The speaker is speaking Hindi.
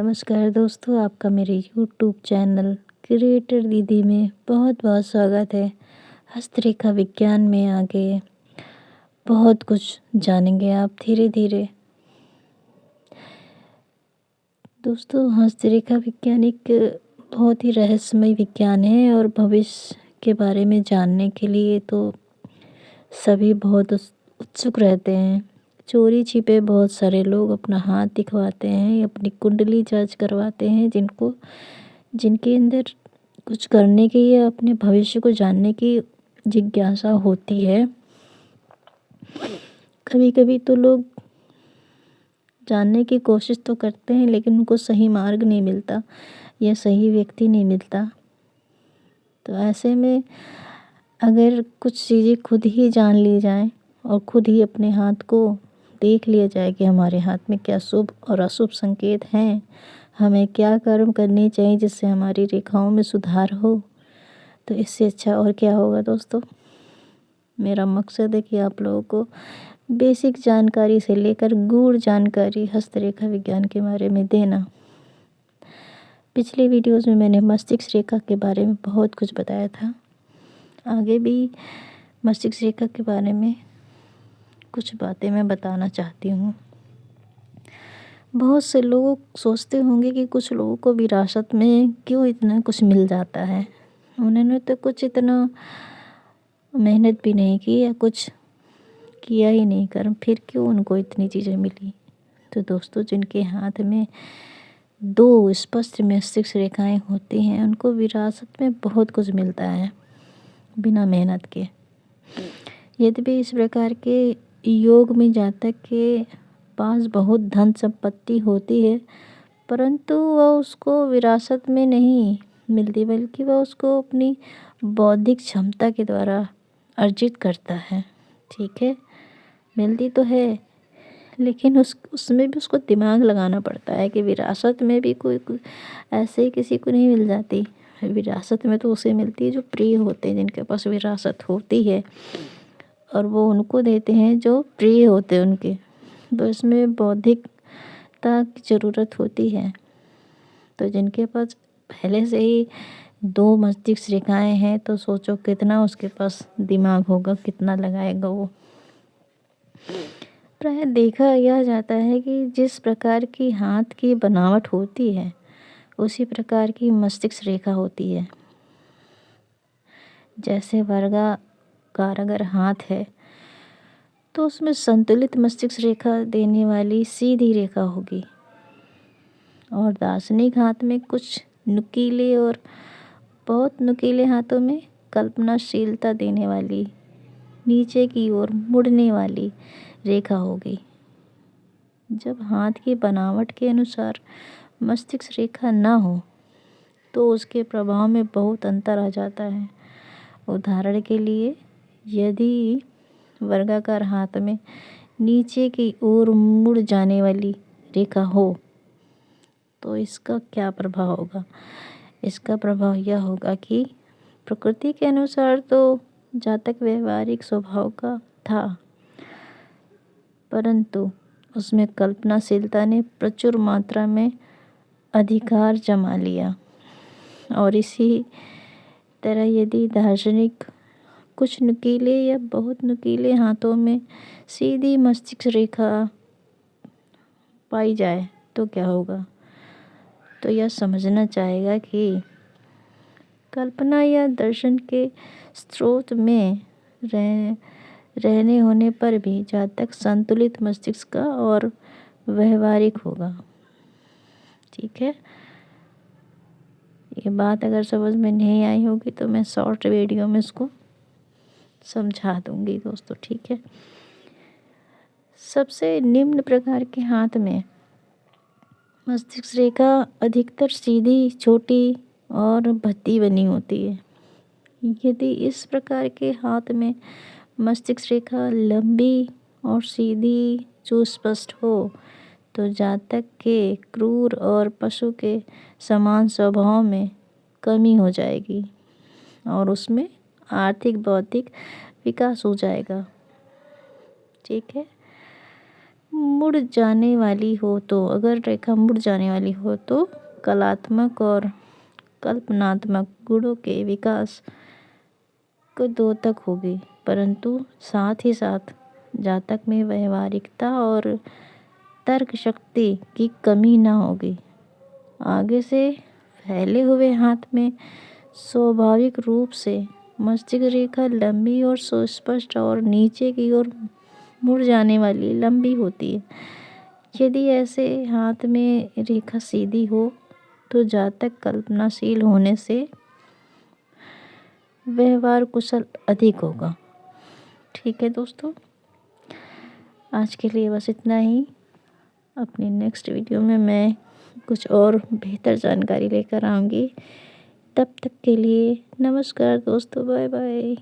नमस्कार दोस्तों, आपका मेरे यूट्यूब चैनल क्रिएटर दीदी में बहुत बहुत स्वागत है। हस्तरेखा विज्ञान में आगे बहुत कुछ जानेंगे आप धीरे धीरे। दोस्तों, हस्तरेखा विज्ञान एक बहुत ही रहस्यमय विज्ञान है और भविष्य के बारे में जानने के लिए तो सभी बहुत उत्सुक रहते हैं। चोरी छिपे बहुत सारे लोग अपना हाथ दिखवाते हैं, अपनी कुंडली जांच करवाते हैं, जिनके अंदर कुछ करने की या अपने भविष्य को जानने की जिज्ञासा होती है। कभी कभी तो लोग जानने की कोशिश तो करते हैं, लेकिन उनको सही मार्ग नहीं मिलता या सही व्यक्ति नहीं मिलता। तो ऐसे में अगर कुछ चीज़ें खुद ही जान ली जाएं और खुद ही अपने हाथ को देख लिया जाए कि हमारे हाथ में क्या शुभ और अशुभ संकेत हैं, हमें क्या कर्म करने चाहिए जिससे हमारी रेखाओं में सुधार हो, तो इससे अच्छा और क्या होगा। दोस्तों, मेरा मकसद है कि आप लोगों को बेसिक जानकारी से लेकर गूढ़ जानकारी हस्तरेखा विज्ञान के बारे में देना। पिछले वीडियोस में मैंने मस्तिष्क रेखा के बारे में बहुत कुछ बताया था। आगे भी मस्तिष्क रेखा के बारे में कुछ बातें मैं बताना चाहती हूँ। बहुत से लोग सोचते होंगे कि कुछ लोगों को विरासत में क्यों इतना कुछ मिल जाता है, उन्होंने तो कुछ इतना मेहनत भी नहीं की या कुछ किया ही नहीं कर्म, फिर क्यों उनको इतनी चीज़ें मिली। तो दोस्तों, जिनके हाथ में 2 स्पष्ट मस्तिष्क रेखाएं होती हैं, उनको विरासत में बहुत कुछ मिलता है बिना मेहनत के। यद्यपि इस प्रकार के योग में जातक के पास बहुत धन संपत्ति होती है, परंतु वह उसको विरासत में नहीं मिलती, बल्कि वह उसको अपनी बौद्धिक क्षमता के द्वारा अर्जित करता है। ठीक है, मिलती तो है, लेकिन उसमें भी उसको दिमाग लगाना पड़ता है कि विरासत में भी कोई ऐसे ही किसी को नहीं मिल जाती। विरासत में तो उसे मिलती है जो प्रिय होते हैं, जिनके पास विरासत होती है, और वो उनको देते हैं जो प्रिय होते हैं उनके। तो इसमें बौद्धिकता की ज़रूरत होती है। तो जिनके पास पहले से ही 2 मस्तिष्क रेखाएं हैं, तो सोचो कितना उसके पास दिमाग होगा, कितना लगाएगा वो। प्राय देखा यह जाता है कि जिस प्रकार की हाथ की बनावट होती है, उसी प्रकार की मस्तिष्क रेखा होती है। जैसे वर्गाकार अगर हाथ है, तो उसमें संतुलित मस्तिष्क रेखा देने वाली सीधी रेखा होगी, और दार्शनिक हाथ में कुछ नुकीले और बहुत नुकीले हाथों में कल्पनाशीलता देने वाली नीचे की ओर मुड़ने वाली रेखा होगी। जब हाथ की बनावट के अनुसार मस्तिष्क रेखा ना हो, तो उसके प्रभाव में बहुत अंतर आ जाता है। उदाहरण के लिए, यदि वर्गाकार हाथ में नीचे की ओर मुड़ जाने वाली रेखा हो, तो इसका क्या प्रभाव होगा। इसका प्रभाव यह होगा कि प्रकृति के अनुसार तो जातक व्यवहारिक स्वभाव का था, परंतु उसमें कल्पनाशीलता ने प्रचुर मात्रा में अधिकार जमा लिया। और इसी तरह यदि दार्शनिक कुछ नुकीले या बहुत नुकीले हाथों में सीधी मस्तिष्क रेखा पाई जाए, तो क्या होगा। तो यह समझना चाहेगा कि कल्पना या दर्शन के स्रोत में रहने होने पर भी जातक संतुलित मस्तिष्क का और व्यवहारिक होगा। ठीक है, ये बात अगर समझ में नहीं आई होगी तो मैं शॉर्ट वीडियो में इसको समझा दूंगी दोस्तों। ठीक है, सबसे निम्न प्रकार के हाथ में मस्तिष्क रेखा अधिकतर सीधी, छोटी और भद्दी बनी होती है। यदि इस प्रकार के हाथ में मस्तिष्क रेखा लंबी और सीधी सुस्पष्ट हो, तो जातक के क्रूर और पशु के समान स्वभाव में कमी हो जाएगी और उसमें आर्थिक बौद्धिक विकास हो जाएगा। ठीक है, मुड़ जाने वाली हो तो, अगर रेखा मुड़ जाने वाली हो तो कलात्मक और कल्पनात्मक गुणों के विकास को द्योतक होगी, परंतु साथ ही साथ जातक में व्यवहारिकता और तर्क शक्ति की कमी न होगी। आगे से फैले हुए हाथ में स्वाभाविक रूप से मस्तिष्क रेखा लंबी और सुस्पष्ट और नीचे की ओर मुड़ जाने वाली लंबी होती है। यदि ऐसे हाथ में रेखा सीधी हो तो जातक कल्पनाशील होने से व्यवहार कुशल अधिक होगा। ठीक है दोस्तों, आज के लिए बस इतना ही। अपनी नेक्स्ट वीडियो में मैं कुछ और बेहतर जानकारी लेकर आऊँगी। तब तक के लिए नमस्कार दोस्तों, बाय बाय।